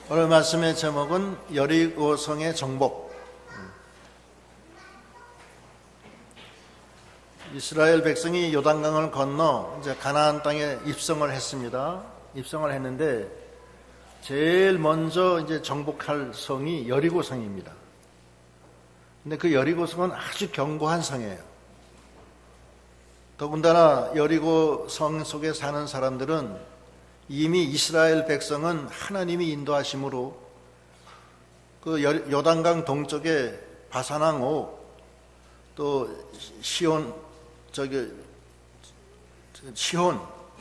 오늘 말씀의 제목은 여리고성의 정복. 이스라엘 백성이 요단강을 건너 이제 가나안 땅에 입성을 했습니다. 입성을 했는데 제일 먼저 이제 정복할 성이 여리고성입니다. 근데 그 여리고성은 아주 견고한 성이에요. 더군다나 여리고성 속에 사는 사람들은 이미 이스라엘 백성은 하나님이 인도하심으로 그 요단강 동쪽에 바산왕 옥, 또 시온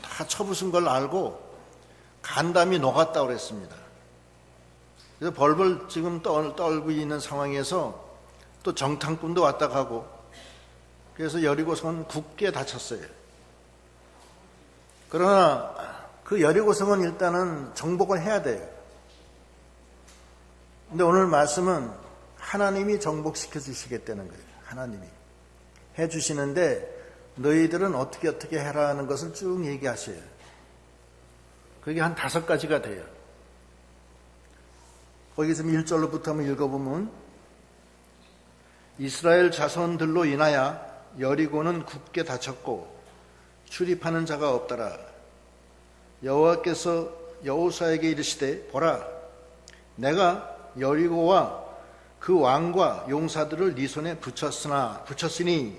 다 쳐부순 걸 알고 간담이 녹았다고 그랬습니다. 그래서 벌벌 지금 떨고 있는 상황에서 또 정탐꾼도 왔다 가고, 그래서 여리고성은 굳게 닫혔어요. 그러나 그 여리고성은 일단은 정복을 해야 돼요. 근데 오늘 말씀은 하나님이 정복시켜 주시겠다는 거예요. 하나님이 해 주시는데 너희들은 어떻게 해라는 것을 쭉 얘기하셔요. 그게 한 5가지가 돼요. 거기서 1절로부터 한번 읽어보면, 이스라엘 자손들로 인하여 여리고는 굳게 닫혔고 출입하는 자가 없더라. 여호와께서 여호수아에게 이르시되, 보라, 내가 여리고와 그 왕과 용사들을 네 손에 붙였으니,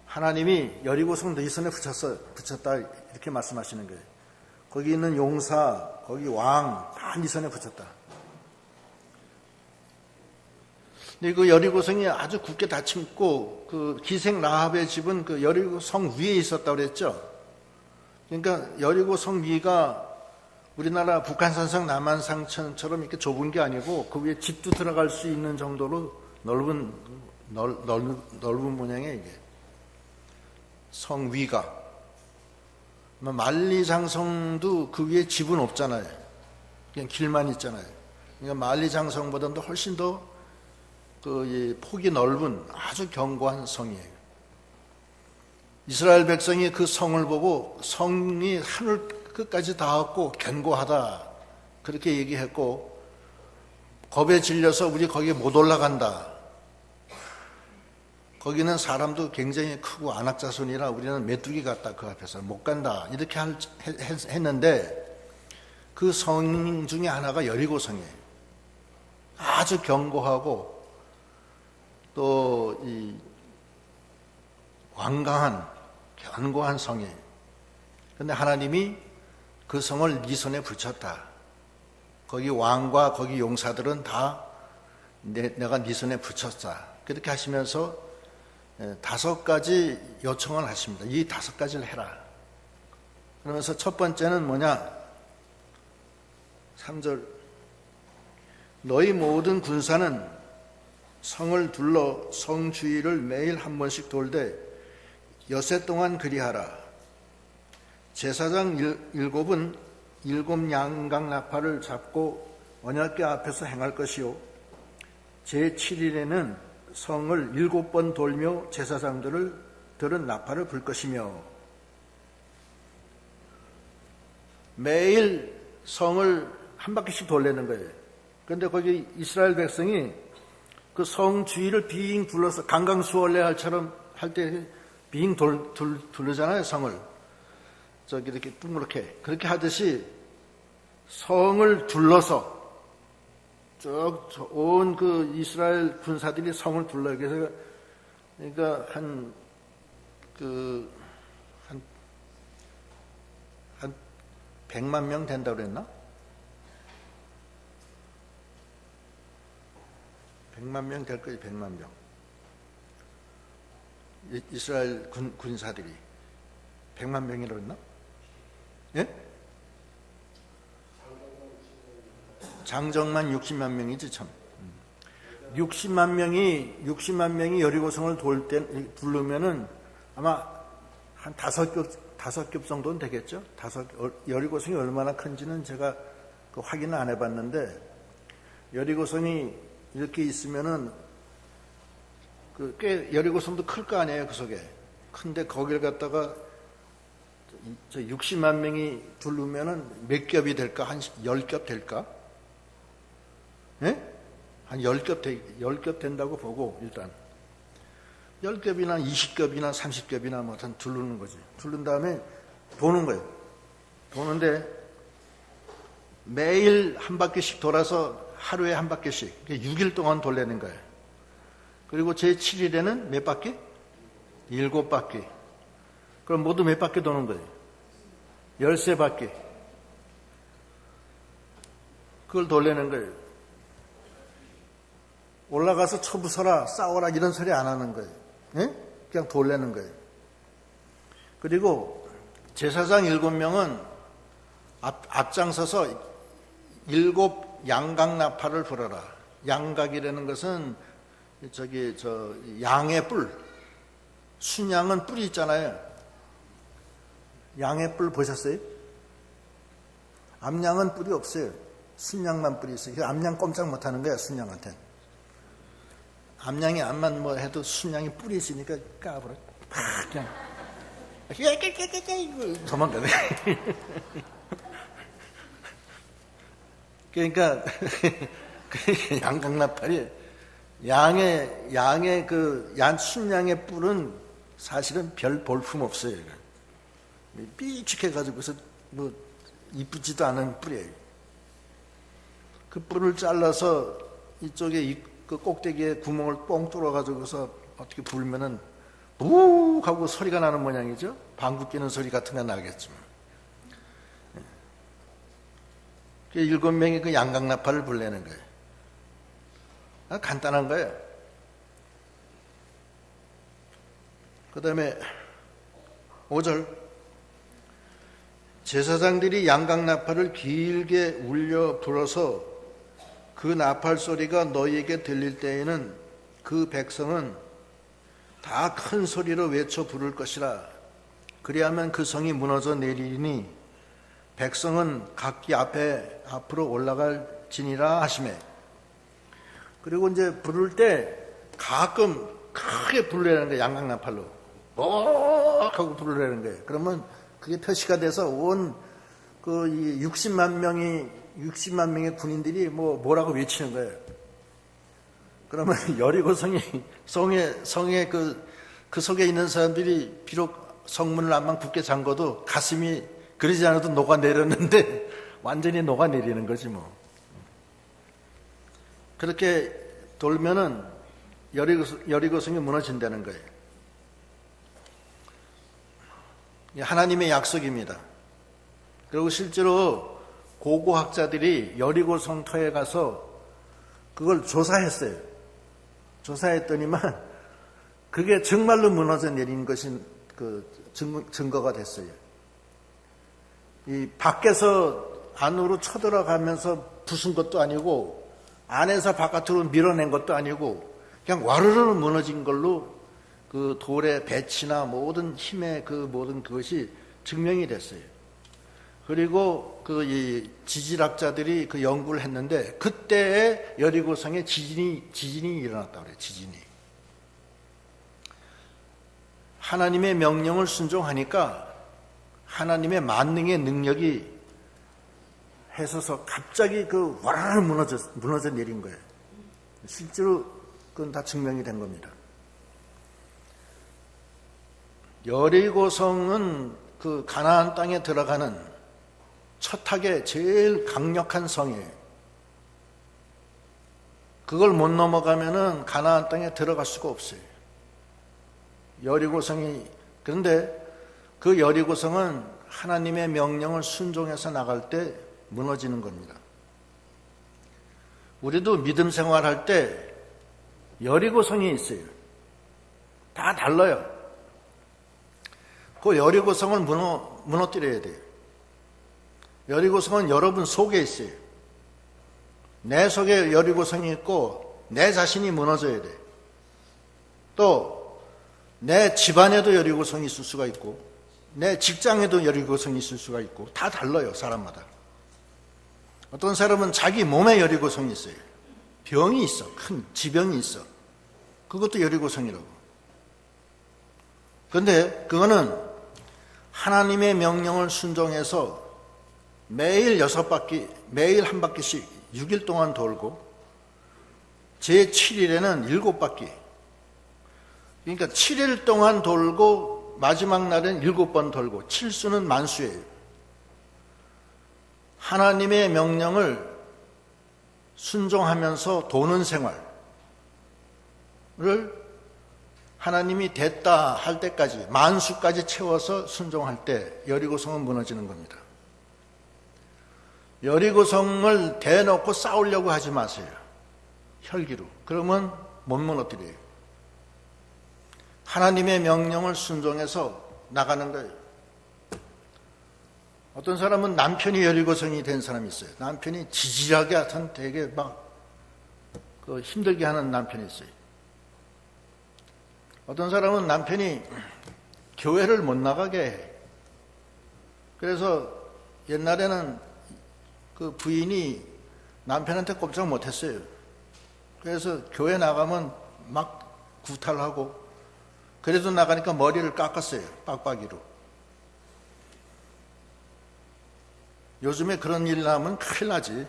하나님이 여리고성 네 손에 붙였다 이렇게 말씀하시는 거예요. 거기 있는 용사, 거기 왕 다 네 손에 붙였다. 근데 그 여리고성이 아주 굳게 닫혔고, 그 기생 라합의 집은 그 여리고성 위에 있었다고 그랬죠. 그러니까 여리고성 위가 우리나라 북한산성 남한산성처럼 이렇게 좁은 게 아니고 그 위에 집도 들어갈 수 있는 정도로 넓은 모양이에요. 이게 성 위가. 만리장성도 그 위에 집은 없잖아요. 그냥 길만 있잖아요. 그러니까 만리장성보다도 훨씬 더 그 폭이 넓은 아주 견고한 성이에요. 이스라엘 백성이 그 성을 보고 성이 하늘 끝까지 닿았고 견고하다 그렇게 얘기했고, 겁에 질려서 우리 거기에 못 올라간다. 거기는 사람도 굉장히 크고 안악자손이라 우리는 메뚜기 같다. 그 앞에서 못 간다. 이렇게 했는데 그 성 중에 하나가 여리고성이에요. 아주 견고하고 또 이 견고한 성이에요. 그런데 하나님이 그 성을 네 손에 붙였다. 거기 왕과 거기 용사들은 다 내가 네 손에 붙였다. 그렇게 하시면서 5가지 요청을 하십니다. 이 5가지를 해라. 그러면서 첫 번째는 뭐냐? 3절, 너희 모든 군사는 성을 둘러 성 주위를 매일 한 번씩 돌되 엿새 동안 그리하라. 제사장 7은 7 양각 나팔을 잡고 언약궤 앞에서 행할 것이요, 제7일에는 성을 7번 돌며 제사장들은 나팔을 불 것이며. 매일 성을 한 바퀴씩 돌리는 거예요. 그런데 거기 이스라엘 백성이 그 성 주위를 빙 둘러서 강강수월래할처럼 할 때 빙 둘르잖아요. 성을 저기 이렇게 둥그렇게 그렇게 하듯이 성을 둘러서 쭉 온 그 이스라엘 군사들이 성을 둘러요. 그래서 그러니까 한 100만 명 된다고 그랬나? 100만 명 될 거지. 100만 명. 이스라엘 군사들이 100만 명이라고 했나? 예? 장정만 60만 명이지 참. 60만 명이 여리고성을 둘르면은 아마 한 5겹 정도는 되겠죠? 여리고성이 얼마나 큰지는 제가 확인을 안 해봤는데, 여리고성이 이렇게 있으면은 꽤 여리고성도 클 거 아니에요. 그 속에 큰데 거기를 갖다가 저 60만 명이 두르면은 몇 겹이 될까? 한 10겹 될까? 예? 한 10겹 된다고 보고, 일단. 10겹이나 20겹이나 30겹이나 뭐, 한 두르는 거지. 두른 다음에 도는 거예요. 도는데, 매일 한 바퀴씩 돌아서 하루에 한 바퀴씩, 6일 동안 돌리는 거예요. 그리고 제7일에는 몇 바퀴? 7바퀴. 그럼 모두 몇 바퀴 도는 거예요? 13바퀴. 그걸 돌리는 거예요. 올라가서 쳐부숴라, 싸워라 이런 소리 안 하는 거예요. 예? 그냥 돌리는 거예요. 그리고 제사장 7명은 앞장서서 7 양각나팔을 불어라. 양각이라는 것은 양의 뿔. 순양은 뿔이 있잖아요. 양의 뿔 보셨어요? 암양은 뿔이 없어요. 순양만 뿔이 있어요. 암양 꼼짝 못 하는 거야, 순양한테. 암양이 암만 뭐 해도 순양이 뿔이 있으니까 까불어. 그냥. 도망가네. 그러니까, 양각나팔이 양의 순양의 뿔은 사실은 별 볼품 없어요. 삐죽해가지고서 뭐 이쁘지도 않은 뿔이에요. 그 뿔을 잘라서 이쪽에 그 꼭대기에 구멍을 뻥 뚫어가지고서 어떻게 불면은 우 하고 소리가 나는 모양이죠. 방구 끼는 소리 같은 거 나겠지만. 7명이 그 양각나팔을 불내는 거예요. 간단한 거예요. 그 다음에 5절 제사장들이 양각나팔을 길게 울려 불어서 그 나팔 소리가 너희에게 들릴 때에는 그 백성은 다 큰 소리로 외쳐 부를 것이라. 그리하면 그 성이 무너져 내리니 백성은 각기 앞으로 올라갈지니라 하시매. 그리고 이제 부를 때 가끔 크게 부르려는 거예요. 양각나팔로. 하고 부르려는 거예요. 그러면 그게 표시가 돼서 온 그 60만 명의 군인들이 뭐라고 외치는 거예요. 그러면 여리고 성에 그 속에 있는 사람들이 비록 성문을 안만 굳게 잠궈도 가슴이 그러지 않아도 녹아내렸는데 완전히 녹아내리는 거지 뭐. 그렇게 돌면은 여리고성이 무너진다는 거예요. 하나님의 약속입니다. 그리고 실제로 고고학자들이 여리고성 터에 가서 그걸 조사했어요. 조사했더니만 그게 정말로 무너져 내린 것이 그 증거가 됐어요. 이 밖에서 안으로 쳐들어가면서 부순 것도 아니고 안에서 바깥으로 밀어낸 것도 아니고 그냥 와르르 무너진 걸로 그 돌의 배치나 모든 힘의 그 모든 그것이 증명이 됐어요. 그리고 이 지질학자들이 그 연구를 했는데 그때에 여리고성에 지진이 일어났다고 그래요. 지진이. 하나님의 명령을 순종하니까 하나님의 만능의 능력이 해서서 갑자기 그 와라라 무너져 내린 거예요. 실제로 그건 다 증명이 된 겁니다. 여리고성은 그 가나안 땅에 들어가는 첫하게 제일 강력한 성이에요. 그걸 못 넘어가면은 가나안 땅에 들어갈 수가 없어요. 그런데 그 여리고성은 하나님의 명령을 순종해서 나갈 때 무너지는 겁니다. 우리도 믿음 생활할 때 여리고성이 있어요. 다 달라요. 그 여리고성을 무너뜨려야 돼요. 여리고성은 여러분 속에 있어요. 내 속에 여리고성이 있고 내 자신이 무너져야 돼. 또 내 집안에도 여리고성이 있을 수가 있고 내 직장에도 여리고성이 있을 수가 있고 다 달라요. 사람마다. 어떤 사람은 자기 몸에 여리고성이 있어요. 병이 있어. 큰 지병이 있어. 그것도 여리고성이라고. 그런데 그거는 하나님의 명령을 순종해서 매일 6바퀴, 매일 한 바퀴씩 6일 동안 돌고 제7일에는 7바퀴. 그러니까 7일 동안 돌고 마지막 날엔 7번 돌고, 칠수는 만수예요. 하나님의 명령을 순종하면서 도는 생활을 하나님이 됐다 할 때까지, 만수까지 채워서 순종할 때 여리고성은 무너지는 겁니다. 여리고성을 대놓고 싸우려고 하지 마세요. 혈기로. 그러면 못 무너뜨려요. 하나님의 명령을 순종해서 나가는 거예요. 어떤 사람은 남편이 여리고성이 된 사람이 있어요. 남편이 지질하게 하여튼 되게 막 힘들게 하는 남편이 있어요. 어떤 사람은 남편이 교회를 못 나가게 해. 그래서 옛날에는 그 부인이 남편한테 꼼짝 못했어요. 그래서 교회 나가면 막 구탈하고, 그래도 나가니까 머리를 깎았어요. 빡빡이로. 요즘에 그런 일 나면 큰일 나지.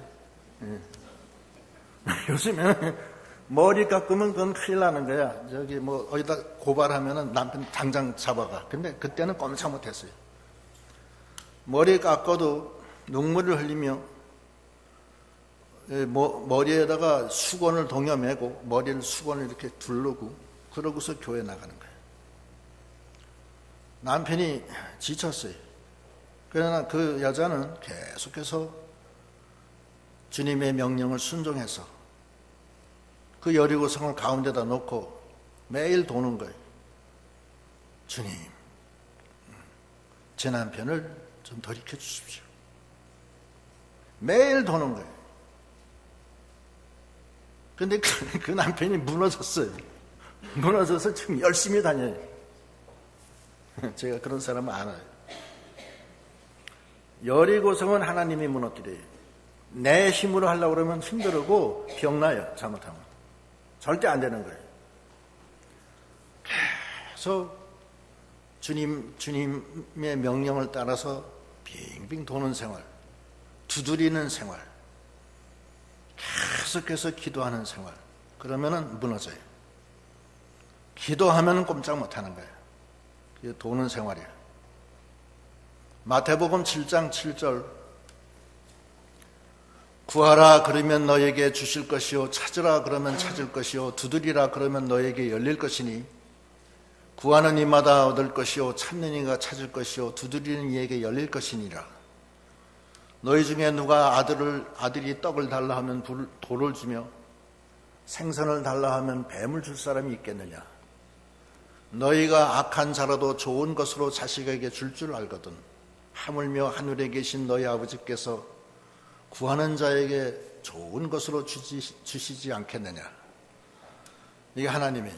요즘에는 머리 깎으면 그건 큰일 나는 거야. 저기 뭐 어디다 고발하면은 남편 당장 잡아가. 근데 그때는 꼼짝 못했어요. 머리 깎아도 눈물을 흘리며 머리에다가 수건을 동여매고 머리를 수건을 이렇게 두르고 그러고서 교회 나가는 거예요. 남편이 지쳤어요. 그러나 그 여자는 계속해서 주님의 명령을 순종해서 그 여리고성을 가운데다 놓고 매일 도는 거예요. 주님, 제 남편을 좀 돌이켜 주십시오. 매일 도는 거예요. 근데 그 남편이 무너졌어요. 무너져서 지금 열심히 다녀요. 제가 그런 사람은 알아요. 여리고성은 하나님이 무너뜨려요. 내 힘으로 하려고 그러면 힘들고 병나요. 잘못하면. 절대 안 되는 거예요. 계속 주님의 명령을 따라서 빙빙 도는 생활, 두드리는 생활, 계속해서 기도하는 생활. 그러면은 무너져요. 기도하면 꼼짝 못하는 거예요. 그게 도는 생활이에요. 마태복음 7장 7절, 구하라 그러면 너에게 주실 것이요, 찾으라 그러면 찾을 것이요, 두드리라 그러면 너에게 열릴 것이니 구하는 이마다 얻을 것이요, 찾는 이가 찾을 것이요, 두드리는 이에게 열릴 것이니라. 너희 중에 누가 아들이 떡을 달라 하면 돌을 주며 생선을 달라 하면 뱀을 줄 사람이 있겠느냐. 너희가 악한 자라도 좋은 것으로 자식에게 줄 줄 알거든 하물며 하늘에 계신 너희 아버지께서 구하는 자에게 좋은 것으로 주시지 않겠느냐. 이게 하나님의,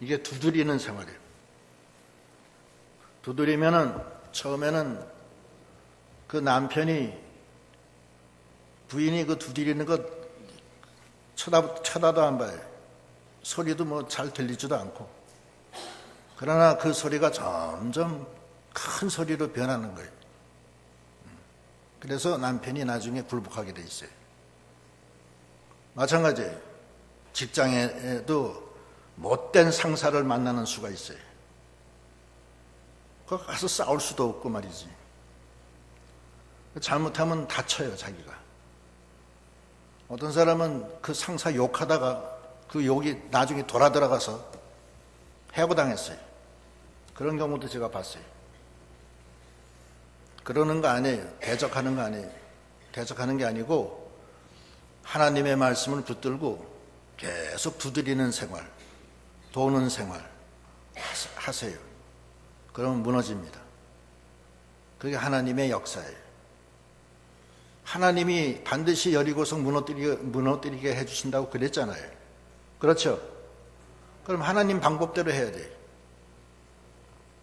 이게 두드리는 생활이에요. 두드리면은 처음에는 그 남편이, 부인이 그 두드리는 것 쳐다도 안 봐요. 소리도 뭐 잘 들리지도 않고. 그러나 그 소리가 점점 큰 소리로 변하는 거예요. 그래서 남편이 나중에 굴복하게 돼 있어요. 마찬가지예요. 직장에도 못된 상사를 만나는 수가 있어요. 거기 가서 싸울 수도 없고 말이지. 잘못하면 다쳐요, 자기가. 어떤 사람은 그 상사 욕하다가 그 욕이 나중에 돌아 들어가서 해고당했어요. 그런 경우도 제가 봤어요. 그러는 거 아니에요. 대적하는 거 아니에요. 대적하는 게 아니고 하나님의 말씀을 붙들고 계속 두드리는 생활, 도는 생활 하세요. 그러면 무너집니다. 그게 하나님의 역사예요. 하나님이 반드시 여리고성 무너뜨리게 해주신다고 그랬잖아요. 그렇죠? 그럼 하나님 방법대로 해야 돼요.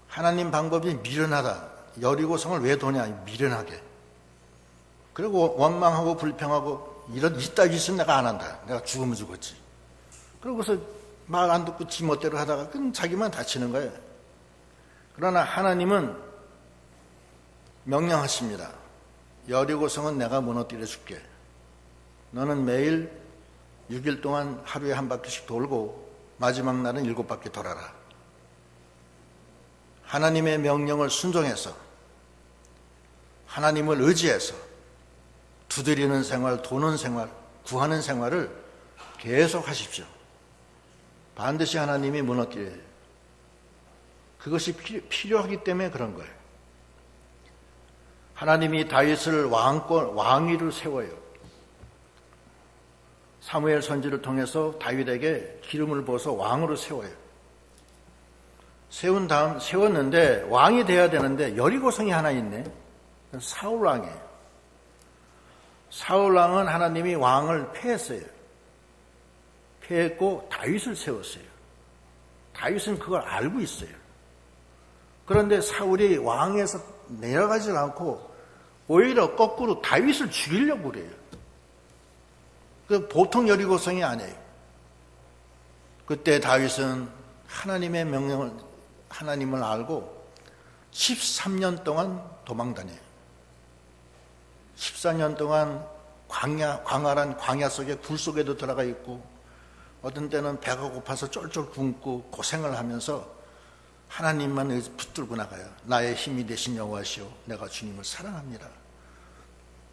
하나님 방법이 미련하다. 여리고성을 왜 도냐? 미련하게. 그리고 원망하고 불평하고 이따위 짓은 내가 안 한다. 내가 죽으면 죽었지. 그러고서 말 안 듣고 지 멋대로 하다가 그럼 자기만 다치는 거예요. 그러나 하나님은 명령하십니다. 여리고성은 내가 무너뜨려 줄게. 너는 매일 6일 동안 하루에 한 바퀴씩 돌고 마지막 날은 7바퀴 돌아라. 하나님의 명령을 순종해서 하나님을 의지해서 두드리는 생활, 도는 생활, 구하는 생활을 계속 하십시오. 반드시 하나님이 무너뜨려요. 그것이 필요하기 때문에 그런 거예요. 하나님이 다윗을 왕위로 세워요. 사무엘 선지를 통해서 다윗에게 기름을 부어서 왕으로 세워요. 세웠는데 왕이 돼야 되는데 여리고성이 하나 있네. 사울왕이에요. 사울왕은 하나님이 왕을 패했어요. 패했고 다윗을 세웠어요. 다윗은 그걸 알고 있어요. 그런데 사울이 왕에서 내려가지 않고 오히려 거꾸로 다윗을 죽이려고 그래요. 그 보통 여리고성이 아니에요. 그때 다윗은 하나님의 명령을, 하나님을 알고 13년 동안 도망다녀요. 14년 동안 광활한 광야 속에 굴 속에도 들어가 있고 어떤 때는 배가 고파서 쫄쫄 굶고 고생을 하면서 하나님만 붙들고 나가요. 나의 힘이 되신 여호와시오, 내가 주님을 사랑합니다.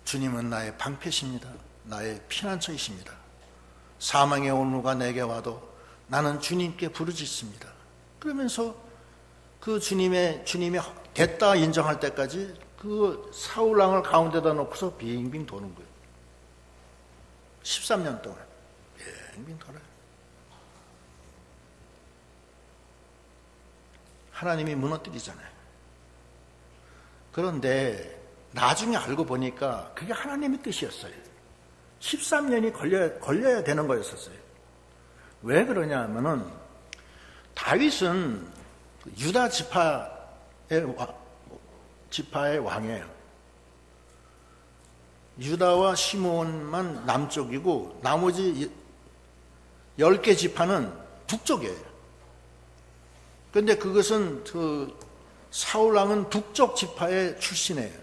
주님은 나의 방패십니다. 나의 피난처이십니다. 사망의 온누가 내게 와도 나는 주님께 부르짖습니다. 그러면서 그 주님이 됐다 인정할 때까지 그 사울왕을 가운데다 놓고서 빙빙 도는 거예요. 13년 동안 빙빙 돌아요. 하나님이 무너뜨리잖아요. 그런데 나중에 알고 보니까 그게 하나님의 뜻이었어요. 13년이 걸려야 되는 거였었어요. 왜 그러냐 하면은 다윗은 유다 지파의 왕이에요. 유다와 시몬만 남쪽이고 나머지 10개 지파는 북쪽이에요. 그런데 그것은 사울왕은 북쪽 지파의 출신이에요.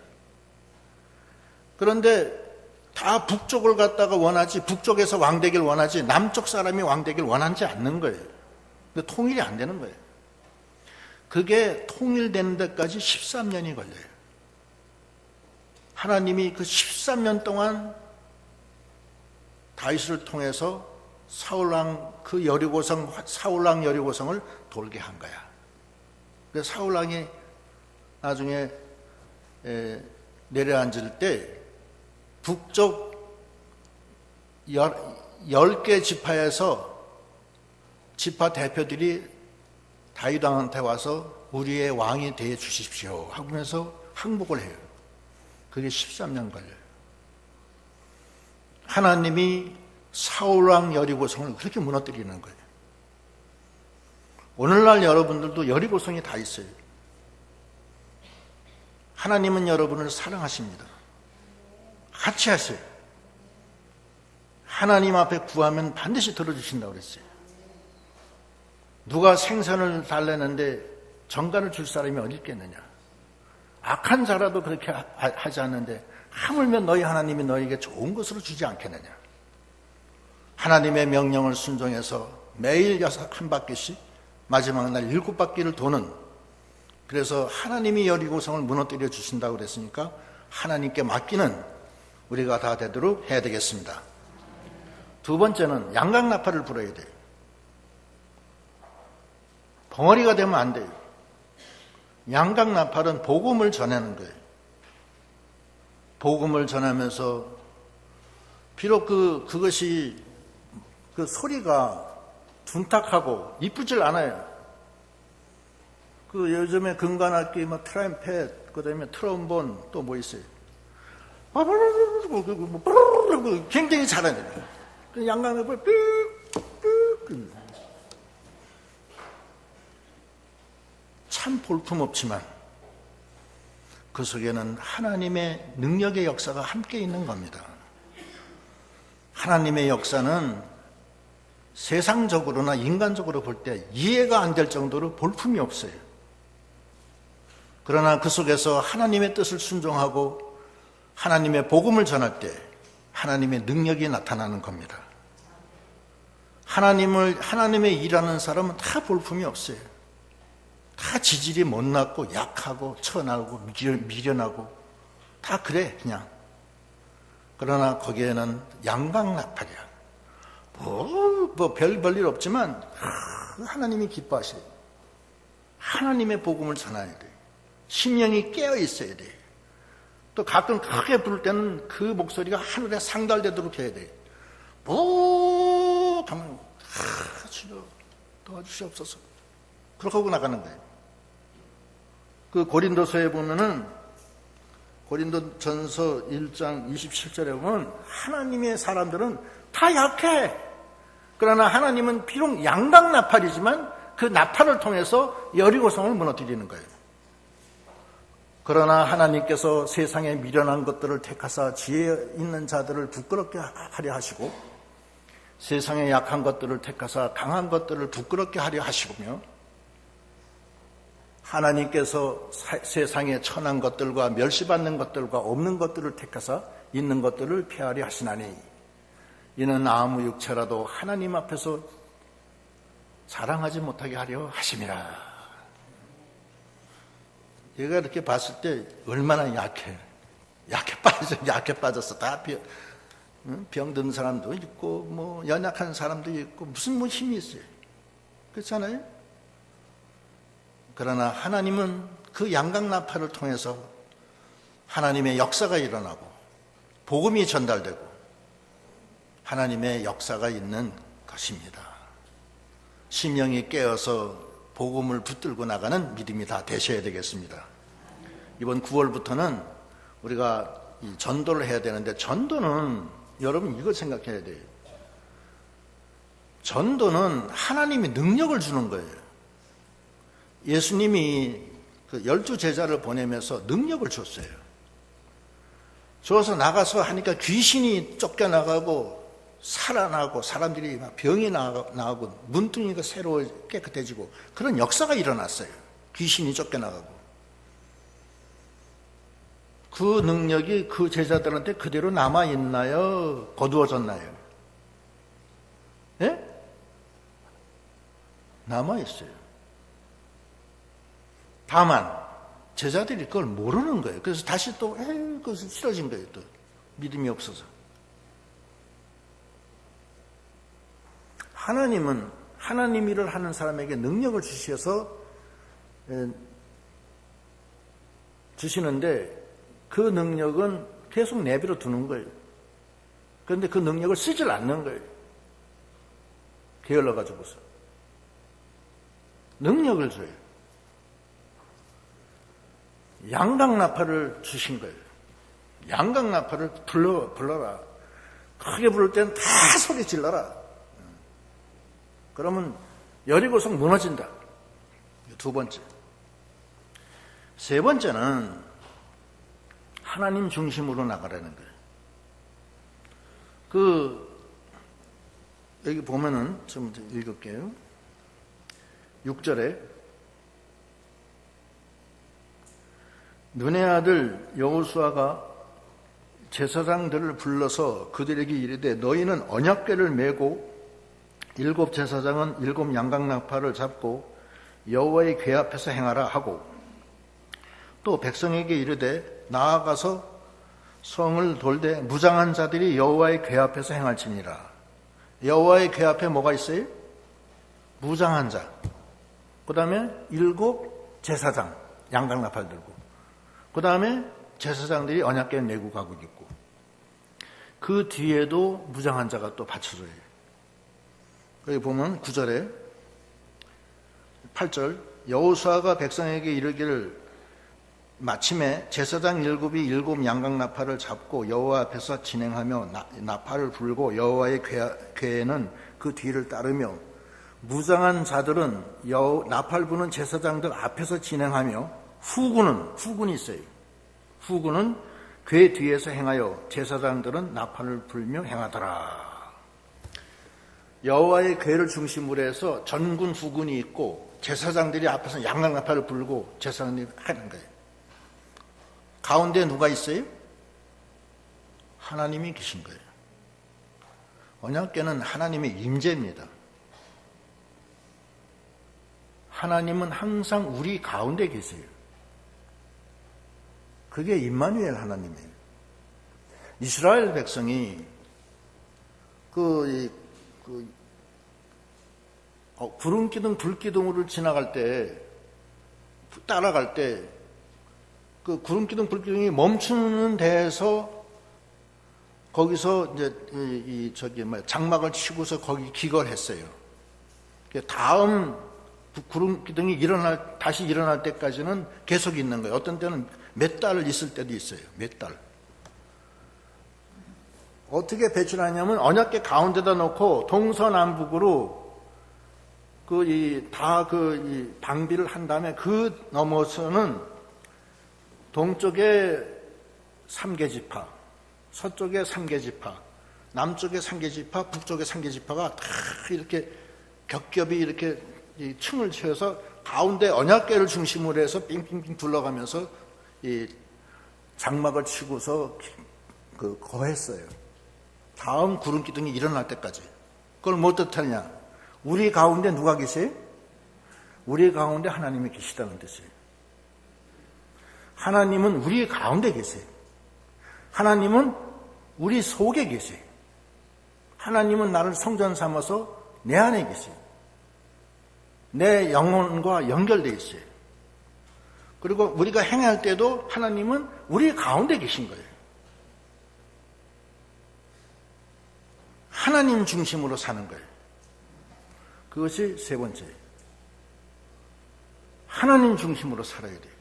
그런데 다 북쪽을 갖다가 원하지, 북쪽에서 왕되길 원하지 남쪽 사람이 왕되길 원하지 않는 거예요. 근데 통일이 안 되는 거예요. 그게 통일되는 데까지 13년이 걸려요. 하나님이 그 13년 동안 다윗을 통해서 사울왕 여리고성을 돌게 한 거야. 그래서 사울왕이 나중에 내려앉을 때 북쪽 10개 지파에서 지파 대표들이 다윗왕한테 와서 우리의 왕이 되어 주십시오 하면서 항복을 해요. 그게 13년 걸려요. 하나님이 사울왕 여리고성을 그렇게 무너뜨리는 거예요. 오늘날 여러분들도 여리고성이 다 있어요. 하나님은 여러분을 사랑하십니다. 같이 하세요. 하나님 앞에 구하면 반드시 들어주신다고 그랬어요. 누가 생선을 달래는데 정간을 줄 사람이 어디 있겠느냐. 악한 자라도 그렇게 하지 않는데 하물며 너희 하나님이 너희에게 좋은 것으로 주지 않겠느냐. 하나님의 명령을 순종해서 매일 한 바퀴씩 마지막 날 7바퀴를 도는, 그래서 하나님이 여리고성을 무너뜨려 주신다고 그랬으니까 하나님께 맡기는 우리가 다 되도록 해야 되겠습니다. 두 번째는 양강나팔을 불어야 돼요. 벙어리가 되면 안 돼요. 양강나팔은 복음을 전하는 거예요. 복음을 전하면서 비록 그것이 그 소리가 둔탁하고 이쁘질 않아요. 그 요즘에 금관악기, 트럼펫, 그 다음에 트럼본, 또 뭐 있어요? 굉장히 잘하네요. 양강나팔 참 볼품없지만 그 속에는 하나님의 능력의 역사가 함께 있는 겁니다. 하나님의 역사는 세상적으로나 인간적으로 볼 때 이해가 안 될 정도로 볼품이 없어요. 그러나 그 속에서 하나님의 뜻을 순종하고 하나님의 복음을 전할 때 하나님의 능력이 나타나는 겁니다. 하나님의 일하는 사람은 다 볼품이 없어요. 다 지질이 못났고 약하고 천하고 미련하고 다 그래 그냥. 그러나 거기에는 양강나팔이야. 별일 없지만 하나님이 기뻐하셔요. 하나님의 복음을 전해야 돼. 심령이 깨어 있어야 돼. 또 가끔 크게 부를 때는 그 목소리가 하늘에 상달되도록 해야 돼. 하면 주여 도와주시옵소서. 그렇게 하고 나가는 거예요. 그 고린도서에 보면은 고린도전서 1장 27절에 보면 하나님의 사람들은 다 약해. 그러나 하나님은 비록 양강나팔이지만 그 나팔을 통해서 여리고성을 무너뜨리는 거예요. 그러나 하나님께서 세상에 미련한 것들을 택하사 지혜 있는 자들을 부끄럽게 하려 하시고 세상에 약한 것들을 택하사 강한 것들을 부끄럽게 하려 하시며 하나님께서 세상에 천한 것들과 멸시받는 것들과 없는 것들을 택하사 있는 것들을 폐하려 하시나니 이는 아무 육체라도 하나님 앞에서 자랑하지 못하게 하려 하심이라. 얘가 이렇게 봤을 때 얼마나 약해 빠졌어. 다 병든 사람도 있고 뭐 연약한 사람도 있고 무슨 힘이 있어요. 그렇잖아요. 그러나 하나님은 그 양강나팔을 통해서 하나님의 역사가 일어나고 복음이 전달되고 하나님의 역사가 있는 것입니다. 심령이 깨어서 복음을 붙들고 나가는 믿음이 다 되셔야 되겠습니다. 이번 9월부터는 우리가 전도를 해야 되는데 전도는 여러분 이걸 생각해야 돼요. 전도는 하나님이 능력을 주는 거예요. 예수님이 그 12제자를 보내면서 능력을 줬어요. 줘서 나가서 하니까 귀신이 쫓겨나가고 살아나고 사람들이 병이 나오고 문둥이가 새로 깨끗해지고 그런 역사가 일어났어요. 귀신이 쫓겨나가고. 그 능력이 그 제자들한테 그대로 남아있나요? 거두어졌나요? 예? 남아있어요. 다만 제자들이 그걸 모르는 거예요. 그래서 다시 또 그것이 싫어진 거예요. 또 믿음이 없어서. 하나님은 하나님 일을 하는 사람에게 능력을 주셔서 주시는데 그 능력은 계속 내버려 두는 거예요. 그런데 그 능력을 쓰질 않는 거예요. 게을러 가지고서. 능력을 줘요. 양강나팔을 주신 거예요. 양강나팔을 불러라. 크게 부를 때는 다 소리 질러라. 그러면 여리고성 무너진다. 두 번째. 세 번째는 하나님 중심으로 나가라는 거예요. 여기 보면은 좀 읽을게요. 6절에 눈의 아들 여호수아가 제사장들을 불러서 그들에게 이르되 너희는 언약궤를 메고 7 제사장은 7 양강나팔을 잡고 여호와의 궤 앞에서 행하라 하고 또 백성에게 이르되 나아가서 성을 돌되 무장한 자들이 여호와의 궤 앞에서 행할지니라. 여호와의 궤 앞에 뭐가 있어요? 무장한 자. 그 다음에 7 제사장 양강나팔 들고 그 다음에 제사장들이 언약궤 메고 가고 있고 그 뒤에도 무장한 자가 또 받쳐줘요. 여기 보면 9절에 8절 여호수아가 백성에게 이르기를 마침에 제사장 7이 7 양강나팔을 잡고 여호와 앞에서 진행하며 나팔을 불고 여호와의 궤에는 그 뒤를 따르며 무장한 자들은 나팔 부는 제사장들 앞에서 진행하며 후군이 있어요. 후군은 궤 뒤에서 행하여 제사장들은 나팔을 불며 행하더라. 여호와의 궤를 중심으로 해서 전군 후군이 있고 제사장들이 앞에서 양강나팔을 불고 제사장들이 하는 거예요. 가운데 누가 있어요? 하나님이 계신 거예요. 언약궤는 하나님의 임재입니다. 하나님은 항상 우리 가운데 계세요. 그게 임마누엘 하나님이에요. 이스라엘 백성이 구름 기둥, 불 기둥으로 지나갈 때, 따라갈 때, 그 구름 기둥, 불 기둥이 멈추는 데에서 거기서 이제 장막을 치고서 거기 기거했어요. 다음 구름 기둥이 다시 일어날 때까지는 계속 있는 거예요. 어떤 때는 몇 달 있을 때도 있어요. 몇 달. 어떻게 배출하냐면 언약궤 가운데다 놓고 동서남북으로 방비를 한 다음에 그 넘어서는 동쪽에 3계지파, 서쪽에 3계지파, 남쪽에 3계지파, 북쪽에 3계지파가 다 이렇게 겹겹이 이렇게 층을 채워서 가운데 언약궤를 중심으로 해서 빙빙빙 둘러가면서 이 장막을 치고서 거했어요. 다음 구름 기둥이 일어날 때까지. 그걸 뭐 뜻하냐? 우리 가운데 누가 계세요? 우리 가운데 하나님이 계시다는 뜻이에요. 하나님은 우리 가운데 계세요. 하나님은 우리 속에 계세요. 하나님은 나를 성전 삼아서 내 안에 계세요. 내 영혼과 연결되어 있어요. 그리고 우리가 행할 때도 하나님은 우리 가운데 계신 거예요. 하나님 중심으로 사는 거예요. 그것이 세 번째예요. 하나님 중심으로 살아야 돼요.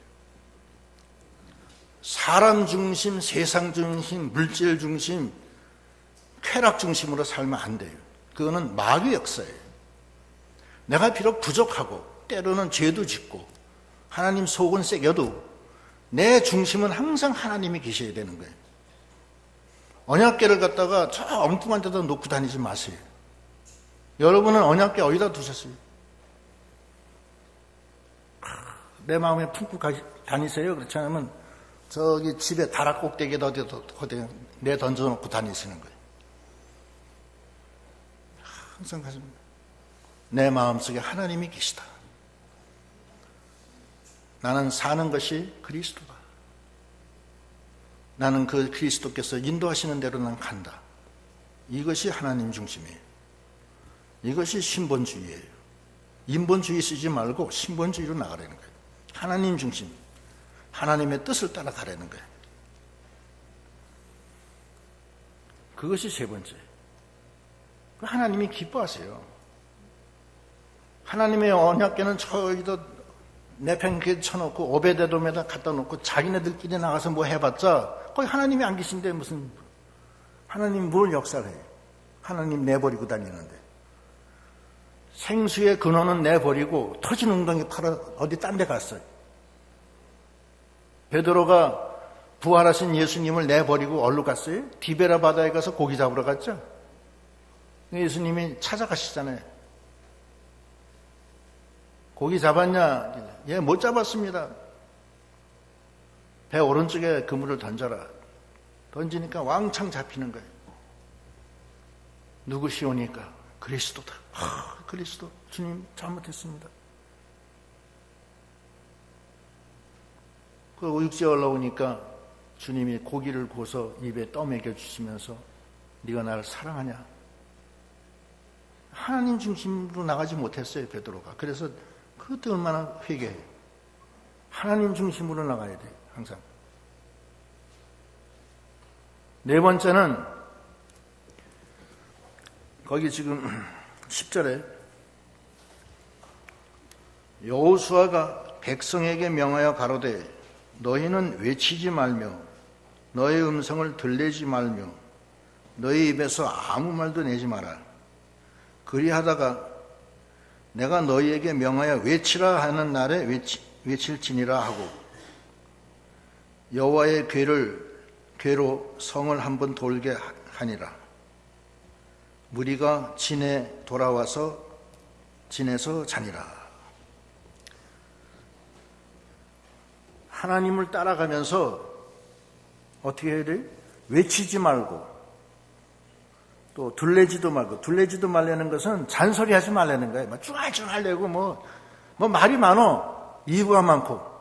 사람 중심, 세상 중심, 물질 중심, 쾌락 중심으로 살면 안 돼요. 그거는 마귀 역사예요. 내가 비록 부족하고 때로는 죄도 짓고 하나님 속은 새겨도 내 중심은 항상 하나님이 계셔야 되는 거예요. 언약궤를 갖다가 저 엉뚱한 데다 놓고 다니지 마세요. 여러분은 언약궤 어디다 두셨어요? 내 마음에 품고 다니세요? 그렇지 않으면 저기 집에 다락 꼭대기에다 어디다 내 던져놓고 다니시는 거예요. 항상 가십니다. 내 마음속에 하나님이 계시다. 나는 사는 것이 그리스도다. 나는 그 그리스도께서 인도하시는 대로 난 간다. 이것이 하나님 중심이에요. 이것이 신본주의예요. 인본주의 쓰지 말고 신본주의로 나가라는 거예요. 하나님 중심, 하나님의 뜻을 따라 가라는 거예요. 그것이 세 번째. 하나님이 기뻐하세요. 하나님의 언약궤는 저기도 내팽개에 쳐놓고 오베데돔에다 갖다 놓고 자기네들끼리 나가서 뭐 해봤자 거기 하나님이 안 계신데 무슨 하나님 뭘 역사를 해요. 하나님 내버리고 다니는데 생수의 근원은 내버리고 터진 웅덩이 팔아 어디 딴 데 갔어요. 베드로가 부활하신 예수님을 내버리고 어디로 갔어요? 디베라 바다에 가서 고기 잡으러 갔죠. 예수님이 찾아가시잖아요. 고기 잡았냐? 예, 못 잡았습니다. 배 오른쪽에 그물을 던져라. 던지니까 왕창 잡히는 거예요. 누구시오니까? 그리스도다. 그리스도. 주님 잘못했습니다. 그 육지에 올라오니까 주님이 고기를 구워서 입에 떠먹여 주시면서 네가 나를 사랑하냐? 하나님 중심으로 나가지 못했어요, 베드로가. 그래서 그때 얼마나 회개해요. 하나님 중심으로 나가야 돼요, 항상. 네 번째는 거기 지금 10절에 여호수아가 백성에게 명하여 가로되 너희는 외치지 말며 너의 음성을 들리지 말며 너희 입에서 아무 말도 내지 마라. 그리하다가 내가 너희에게 명하여 외치라 하는 날에 외칠지니라 하고 여호와의 궤로 성을 한번 돌게 하니라. 무리가 진에 돌아와서 진에서 자니라. 하나님을 따라가면서 어떻게 해야 돼? 외치지 말고, 또 둘레지도 말고. 둘레지도 말라는 것은 잔소리하지 말라는 거예요. 막 쭈알쭈알대고 뭐 말이 많어. 이유가 많고.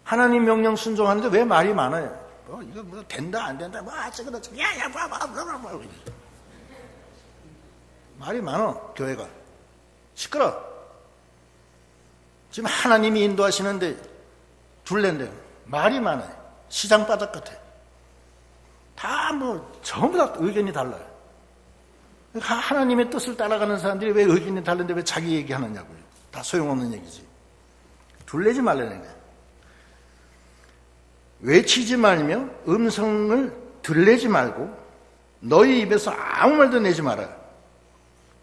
하나님 명령 순종하는데 왜 말이 많아요? 이거 뭐 된다 안 된다 뭐 어쩌고 저쩌고 야야 뭐 말이 많어. 교회가 시끄러. 지금 하나님이 인도하시는데 둘레인데 말이 많아요. 시장 바닥 같아. 다 뭐 전부 다 의견이 달라요. 하나님의 뜻을 따라가는 사람들이 왜 의견이 다른데 왜 자기 얘기하느냐고요. 다 소용없는 얘기지. 둘레지 말라는 거예요. 외치지 말며 음성을 들내지 말고 너희 입에서 아무 말도 내지 마라.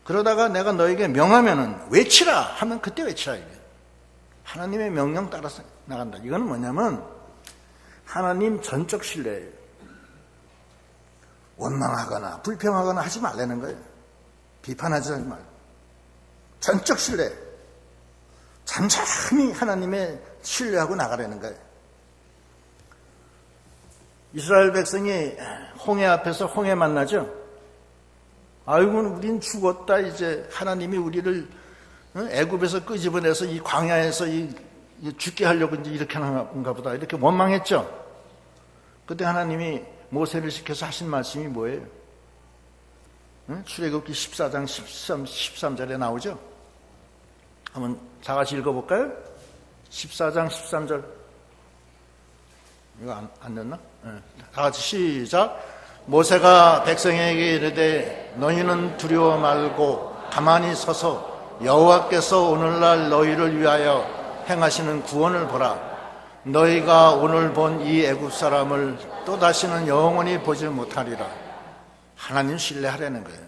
그러다가 내가 너에게 명하면은 외치라 하면 그때 외치라. 이게 하나님의 명령 따라서 나간다. 이거는 뭐냐면 하나님 전적 신뢰예요. 원망하거나 불평하거나 하지 말라는 거예요. 비판하지 말고 전적 신뢰. 잠잠히 하나님의 신뢰하고 나가라는 거예요. 이스라엘 백성이 홍해 앞에서 홍해 만나죠. 아이고 우린 죽었다. 이제 하나님이 우리를 애굽에서 끄집어내서 이 광야에서 죽게 하려고 이제 이렇게 하는가 보다. 이렇게 원망했죠. 그때 하나님이 모세를 시켜서 하신 말씀이 뭐예요? 출애굽기 14장 13절에 나오죠. 한번 다 같이 읽어볼까요? 14장 13절. 이거 안 넣나? 다 같이 시작. 모세가 백성에게 이르되 너희는 두려워 말고 가만히 서서 여호와께서 오늘날 너희를 위하여 행하시는 구원을 보라. 너희가 오늘 본 이 애굽 사람을 또다시는 영원히 보지 못하리라. 하나님 신뢰하라는 거예요.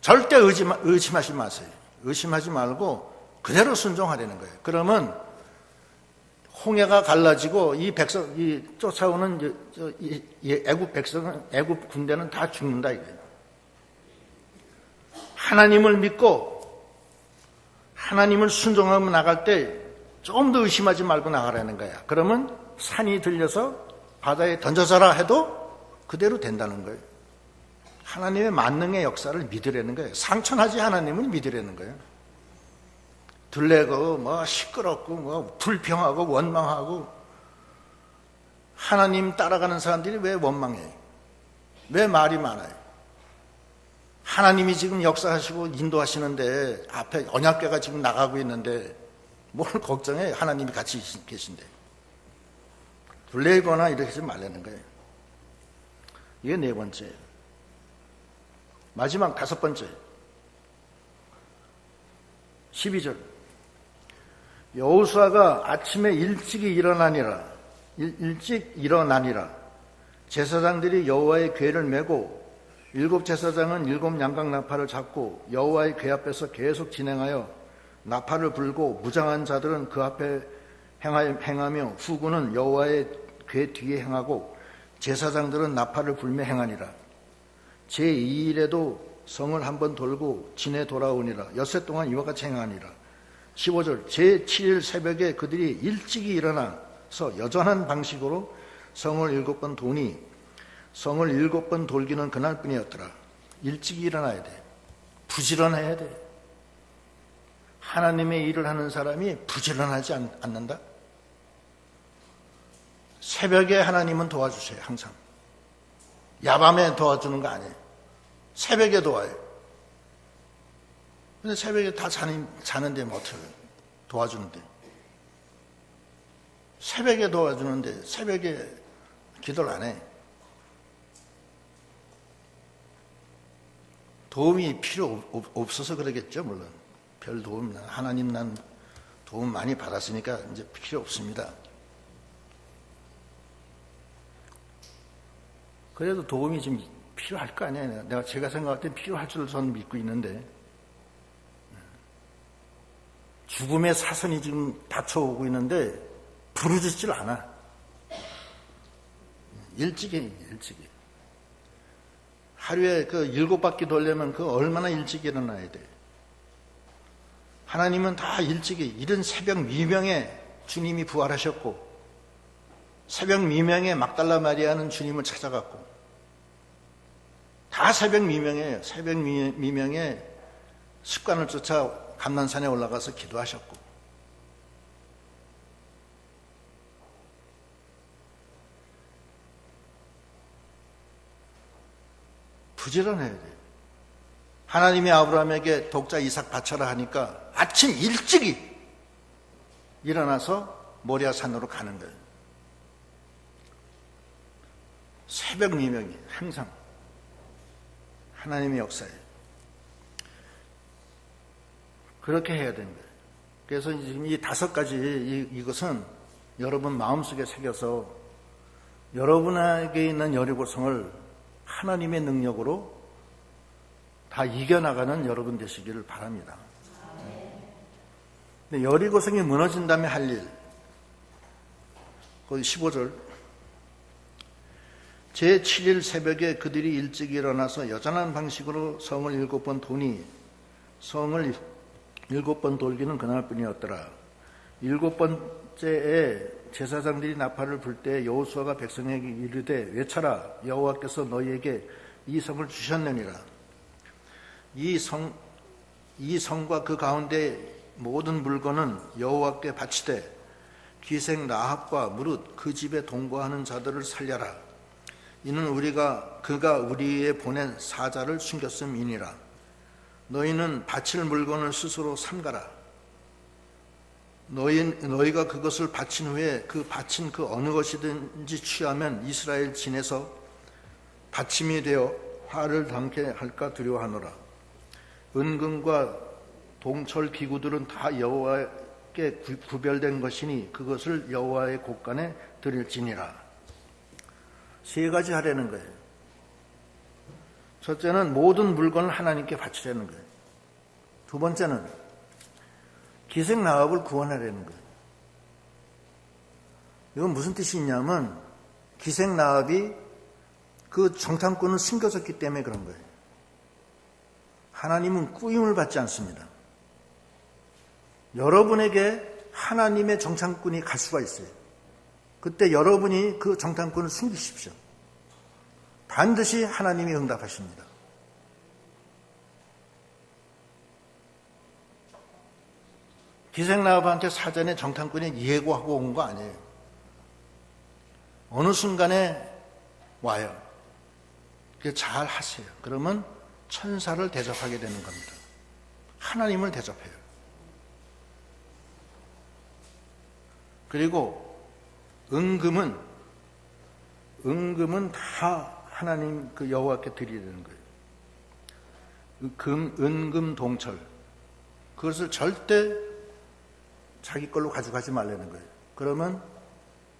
절대 의심하지 마세요. 의심하지 말고 그대로 순종하라는 거예요. 그러면 홍해가 갈라지고 이 백성, 이 쫓아오는 이 애굽 백성은, 애굽 군대는 다 죽는다 이거예요. 하나님을 믿고 하나님을 순종하며 나갈 때 조금 더 의심하지 말고 나가라는 거야. 그러면 산이 들려서 바다에 던져져라 해도 그대로 된다는 거예요. 하나님의 만능의 역사를 믿으라는 거예요. 상천하지 하나님을 믿으라는 거예요. 들레고 뭐 시끄럽고 뭐 불평하고 원망하고 하나님 따라가는 사람들이 왜 원망해? 왜 말이 많아요? 하나님이 지금 역사하시고 인도하시는데 앞에 언약궤가 지금 나가고 있는데 뭘 걱정해? 하나님이 같이 계신데. 불레거나 이렇게 하지 말라는 거예요. 이게 네 번째예요. 마지막 다섯 번째 12절. 여호수아가 아침에 일찍 일어나니라. 제사장들이 여호와의 궤를 메고 일곱 제사장은 일곱 양각 나팔을 잡고 여호와의 궤 앞에서 계속 진행하여 나팔을 불고 무장한 자들은 그 앞에 행하며 후군은 여호와의 궤 뒤에 행하고 제사장들은 나팔을 불며 행하니라. 제2일에도 성을 한번 돌고 진에 돌아오니라. 엿새 동안 이와 같이 행하니라. 15절. 제7일 새벽에 그들이 일찍이 일어나서 여전한 방식으로 성을 7번 도니 성을 7번 돌기는 그날뿐이었더라. 일찍 일어나야 돼. 부지런해야 돼. 하나님의 일을 하는 사람이 부지런하지 않는다? 새벽에 하나님은 도와주세요. 항상. 야밤에 도와주는 거 아니에요. 새벽에 도와요. 근데 새벽에 다 자는데 뭐 어떻게 도와주는데. 새벽에 도와주는데 새벽에 기도를 안 해. 도움이 필요 없어서 그러겠죠. 물론 별 도움, 하나님 난 도움 많이 받았으니까 이제 필요 없습니다. 그래도 도움이 좀 필요할 거 아니에요. 제가 생각할 때 필요할 줄 저는 믿고 있는데 죽음의 사선이 지금 닥쳐오고 있는데 부르짖질 않아. 일찍이. 하루에 그 7바퀴 돌려면 그 얼마나 일찍 일어나야 돼. 하나님은 다 일찍이 이른 새벽 미명에 주님이 부활하셨고 새벽 미명에 막달라 마리아는 주님을 찾아갔고, 다 새벽 미명이에요. 새벽 미명에 습관을 쫓아 감난산에 올라가서 기도하셨고, 부지런해야 돼요. 하나님이 아브라함에게 독자 이삭 바쳐라 하니까 아침 일찍이 일어나서 모리아산으로 가는 거예요. 새벽 미명이 항상 하나님의 역사예요. 그렇게 해야 되는 거예요. 그래서 지금 이 5가지 이것은 여러분 마음속에 새겨서 여러분에게 있는 여리고성을 하나님의 능력으로 다 이겨나가는 여러분 되시기를 바랍니다. 근데 여리고성이 무너진 다음에 할 일, 거기 15절, 제7일 새벽에 그들이 일찍 일어나서 여전한 방식으로 성을 7번 도니 성을 7번 돌기는 그날뿐이었더라. 7번째에 제사장들이 나팔을 불 때 여호수아가 백성에게 이르되 외쳐라, 여호와께서 너희에게 이 성을 주셨느니라. 이 성과 그 가운데 모든 물건은 여호와께 바치되 기생 라합과 무릇 그 집에 동거하는 자들을 살려라. 이는 그가 우리에 보낸 사자를 숨겼음이니라. 너희는 바칠 물건을 스스로 삼가라. 너희가 그것을 바친 후에 그 바친 그 어느 것이든지 취하면 이스라엘 진에서 받침이 되어 화를 당케 할까 두려워하노라. 은금과 동철 기구들은 다 여호와께 구별된 것이니 그것을 여호와의 곳간에 드릴지니라. 3가지 하려는 거예요. 첫째는 모든 물건을 하나님께 바치려는 거예요. 2번째는 기생 라합을 구원하려는 거예요. 이건 무슨 뜻이 있냐면 기생 라합이 그 정탐꾼을 숨겨졌기 때문에 그런 거예요. 하나님은 꾸임을 받지 않습니다. 여러분에게 하나님의 정탐꾼이 갈 수가 있어요. 그때 여러분이 그 정탐꾼을 숨기십시오. 반드시 하나님이 응답하십니다. 기생 라합한테 사전에 정탐꾼이 예고하고 온 거 아니에요. 어느 순간에 와요. 잘 하세요. 그러면 천사를 대접하게 되는 겁니다. 하나님을 대접해요. 그리고 은금은 다 하나님 그 여호와께 드리는 거예요. 은금 동철, 그것을 절대 자기 걸로 가져가지 말라는 거예요. 그러면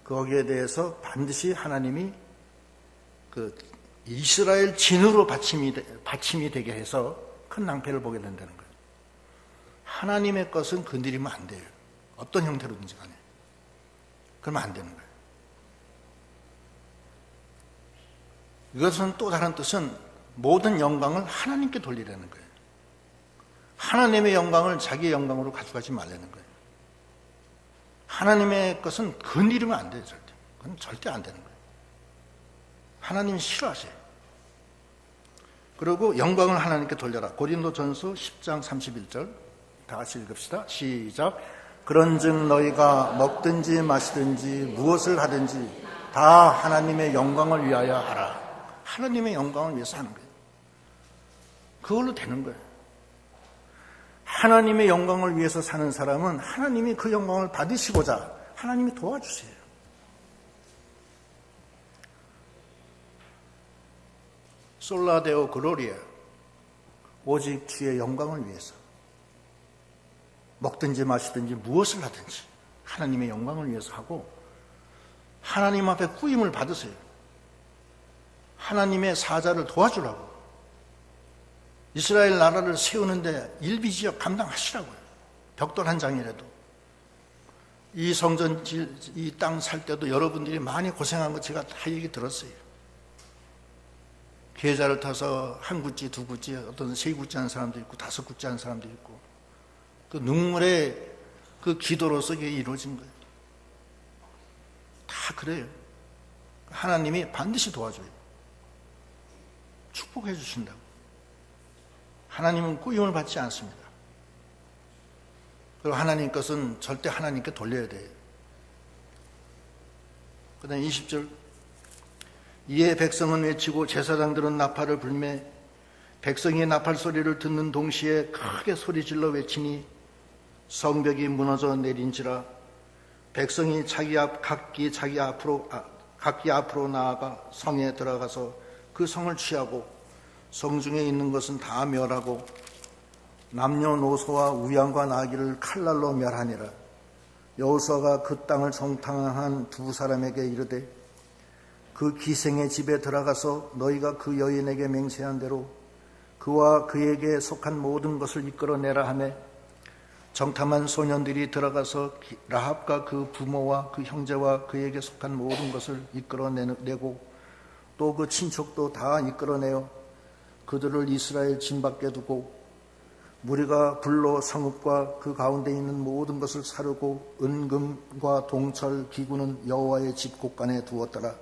거기에 대해서 반드시 하나님이 그 이스라엘 진으로 받침이 되게 해서 큰 낭패를 보게 된다는 거예요. 하나님의 것은 건드리면 안 돼요. 어떤 형태로든지 간에. 그러면 안 되는 거예요. 이것은 또 다른 뜻은 모든 영광을 하나님께 돌리라는 거예요. 하나님의 영광을 자기의 영광으로 가져가지 말라는 거예요. 하나님의 것은 건드리면 안 돼요. 절대. 그건 절대 안 되는 거예요. 하나님이 싫어하세요. 그리고 영광을 하나님께 돌려라. 고린도전서 10장 31절 다 같이 읽읍시다. 시작. 그런즉 너희가 먹든지 마시든지 무엇을 하든지 다 하나님의 영광을 위하여 하라. 하나님의 영광을 위해서 하는 거예요. 그걸로 되는 거예요. 하나님의 영광을 위해서 사는 사람은 하나님이 그 영광을 받으시고자 하나님이 도와주세요. 솔라데오 글로리아, 오직 주의 영광을 위해서 먹든지 마시든지 무엇을 하든지 하나님의 영광을 위해서 하고 하나님 앞에 후임을 받으세요. 하나님의 사자를 도와주라고. 이스라엘 나라를 세우는데 일비지역 감당하시라고요. 벽돌 한 장이라도. 이 성전 이 땅 살 때도 여러분들이 많이 고생한 거 제가 다 얘기 들었어요. 계좌를 타서 한 구찌, 두 구찌, 어떤 세 구찌 한 사람도 있고 5구찌 한 사람도 있고 그 눈물의 그 기도로서 이게 이루어진 거예요. 다 그래요. 하나님이 반드시 도와줘요. 축복해 주신다고. 하나님은 꾸임을 받지 않습니다. 그리고 하나님 것은 절대 하나님께 돌려야 돼요. 그 다음에 20절, 이에 백성은 외치고 제사장들은 나팔을 불매 백성이 나팔 소리를 듣는 동시에 크게 소리질러 외치니 성벽이 무너져 내린지라. 백성이 각기 앞으로 나아가 성에 들어가서 그 성을 취하고 성 중에 있는 것은 다 멸하고 남녀노소와 우양과 나귀를 칼날로 멸하니라. 여호수아가 그 땅을 정탐한 두 사람에게 이르되 그 기생의 집에 들어가서 너희가 그 여인에게 맹세한 대로 그와 그에게 속한 모든 것을 이끌어내라 하매 정탐한 소년들이 들어가서 라합과 그 부모와 그 형제와 그에게 속한 모든 것을 이끌어내고 또 그 친척도 다 이끌어내어 그들을 이스라엘 진 밖에 두고 무리가 불로 성읍과 그 가운데 있는 모든 것을 사르고 은금과 동철 기구는 여호와의 집 곳간에 두었더라.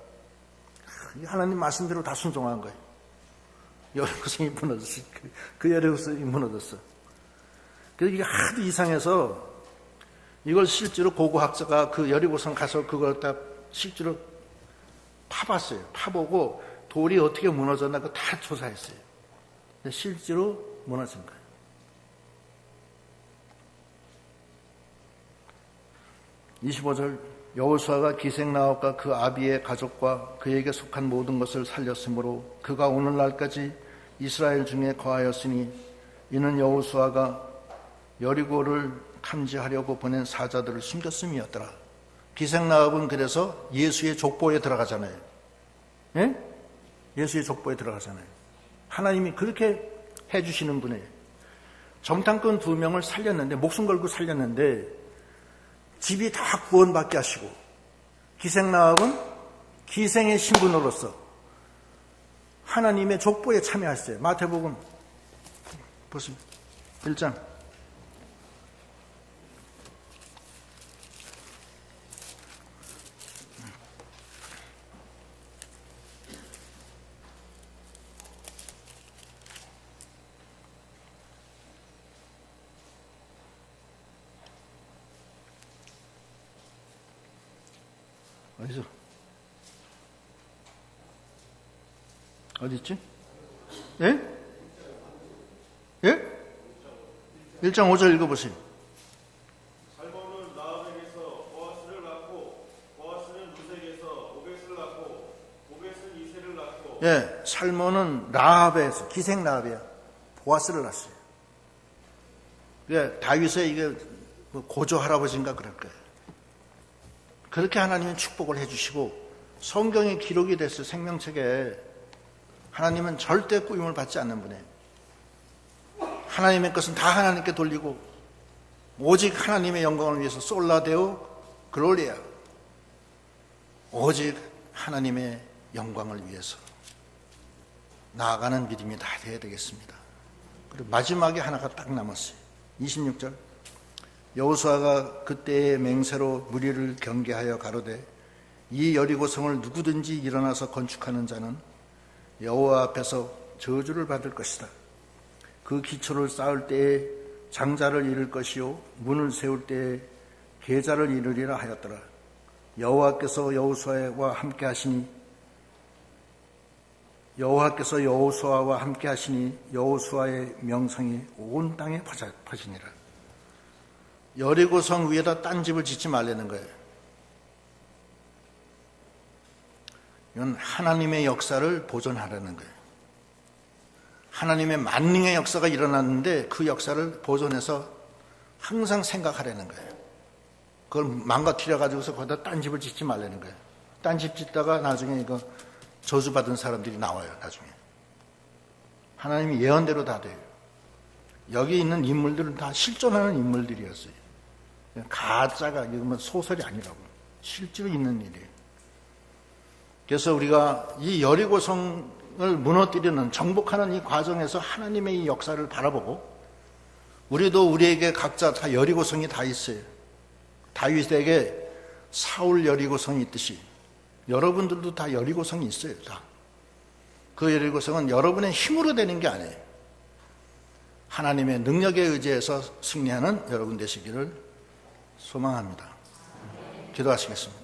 하나님 말씀대로 다 순종한 거예요. 여리고성이 무너졌어. 그 여리고성이 무너졌어. 그래서 이게 하도 이상해서 이걸 실제로 고고학자가 그 여리고성 가서 그걸 다 실제로 파봤어요. 파보고 돌이 어떻게 무너졌나 그거 다 조사했어요. 근데 실제로 무너진 거예요. (25절) 여호수아가 기생나합과 그 아비의 가족과 그에게 속한 모든 것을 살렸으므로 그가 오늘날까지 이스라엘 중에 거하였으니 이는 여호수아가 여리고를 탐지하려고 보낸 사자들을 숨겼음이었더라. 기생나합은 그래서 예수의 족보에 들어가잖아요. 예? 예수의 족보에 들어가잖아요. 하나님이 그렇게 해주시는 분이에요. 정탐꾼 2명을 살렸는데, 목숨 걸고 살렸는데 집이 다 구원받게 하시고, 기생나합은 기생의 신분으로서 하나님의 족보에 참여했어요. 마태복음 보세요. 1장. 어디서? 어디 있지? 예? 예? 1장 5절 읽어보세요. 살몬은 나합에게서 보아스를 낳고 보아스는 루색에서 오벳을 낳고 오벳은 이새를 낳고 예, 살몬은 라합에서 기생 라합이야. 보아스를 낳았어요. 다윗의 이게 고조 할아버지인가 그럴 거예요. 그렇게 하나님은 축복을 해주시고 성경에 기록이 됐어요. 생명책에. 하나님은 절대 꾸임을 받지 않는 분이에요. 하나님의 것은 다 하나님께 돌리고 오직 하나님의 영광을 위해서 솔라데오 글로리아, 오직 하나님의 영광을 위해서 나아가는 믿음이 다 되어야 되겠습니다. 그리고 마지막에 하나가 딱 남았어요. 26절. 여호수아가 그때의 맹세로 무리를 경계하여 가로되 이 여리고성을 누구든지 일어나서 건축하는 자는 여호와 앞에서 저주를 받을 것이다. 그 기초를 쌓을 때에 장자를 이룰 것이요 문을 세울 때에 계자를 이루리라 하였더라. 여호와께서 여호수아와 함께 하시니 여호수아의 명성이 온 땅에 퍼지니라. 여리고성 위에다 딴 집을 짓지 말라는 거예요. 이건 하나님의 역사를 보존하라는 거예요. 하나님의 만능의 역사가 일어났는데 그 역사를 보존해서 항상 생각하라는 거예요. 그걸 망가뜨려가지고서 거기다 딴 집을 짓지 말라는 거예요. 딴 집 짓다가 나중에 이거 저주받은 사람들이 나와요. 나중에 하나님이 예언대로 다 돼요. 여기 있는 인물들은 다 실존하는 인물들이었어요. 가짜가 이건 소설이 아니라고, 실제로 있는 일이에요. 그래서 우리가 이 여리고성을 무너뜨리는, 정복하는 이 과정에서 하나님의 이 역사를 바라보고, 우리도 우리에게 각자 다 여리고성이 다 있어요. 다윗에게 사울 여리고성이 있듯이 여러분들도 다 여리고성이 있어요. 다. 그 여리고성은 여러분의 힘으로 되는 게 아니에요. 하나님의 능력에 의지해서 승리하는 여러분 되시기를 소망합니다. 기도하시겠습니다.